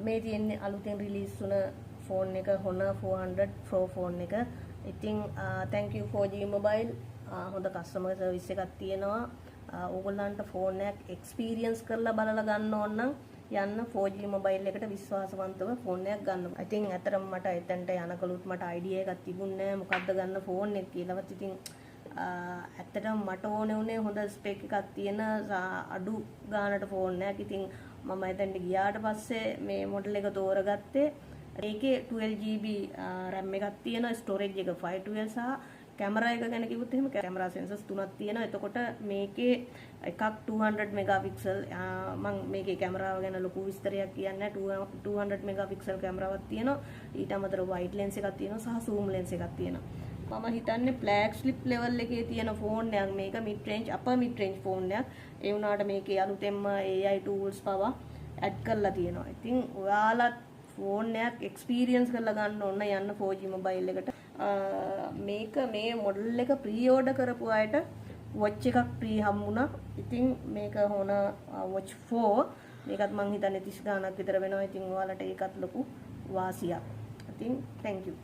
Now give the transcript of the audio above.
මේ තියෙන්නේ අලුතෙන් රිලීස් වුණ ෆෝන් එක Honor 400 Pro ෆෝන් එක. ඉතින් thank you 4G mobile. හොඳ කස්ටමර් සර්විස් එකක් තියෙනවා. ඕගොල්ලන්ට ෆෝන් එකක් එක්ස්පීරියන්ස් කරලා බලලා ගන්න ඕන නම් යන්න 4G mobile එකට විශ්වාසවන්තව ෆෝන් එකක් ගන්න. ඉතින් ඇත්තටම මට එතනට යනකලුත් මට idea එකක් තිබුණේ නැහැ මොකද්ද ගන්න ෆෝන් එක කියලාවත්. ඉතින් ඇත්තටම මට ඕනේ උනේ හොඳ ස්පෙක් එකක් තියෙන අඩු ගානට ෆෝන් එකක්. ඉතින් මම එතනට ගියාට පස්සේ මේ මොඩල් එක තෝරගත්තේ. ඒකේ 12GB RAM එකක් තියෙනවා, ස්ටෝරේජ් එක 512 සහ කැමරා එක ගැන කිව්වොත් එහෙම කැමරා සෙන්සර්ස් තුනක් තියෙනවා. එතකොට මේකේ එකක් 200 මෙගාපික්සල්. මම මේකේ කැමරාව ගැන ලොකු විස්තරයක් කියන්නේ නැහැ. 200 මෙගාපික්සල් කැමරාවක් තියෙනවා. ඊට අමතරව වයිඩ් ලෙන්ස් එකක් තියෙනවා සහ zoom ලෙන්ස් එකක් තියෙනවා. මම හිතන්නේ ෆ්ලැග්ෂිප් ලෙවල් එකේ තියෙන ෆෝන් එකක් මේක. Mid range upper mid range phone එකක්. ඒ වුණාට මේකේ අලුතෙන්ම AI tools පවා ඇඩ් කරලා තියෙනවා. ඉතින් ඔයාලත් ෆෝන් එකක් එක්ස්පීරියන්ස් කරලා ගන්න ඕන යන්න 4G mobile එකට. මේක මේ මොඩල් එක ප්‍රී ඕඩර් කරපු අයට වොච් එකක් ප්‍රී හම්බුණා. ඉතින් මේක Honor Watch 4 මේකත් මං හිතන්නේ 30 ගාණක් විතර වෙනවා. ඉතින් ඔයාලට ඒකත් ලොකු වාසියක්. ඉතින් thank you.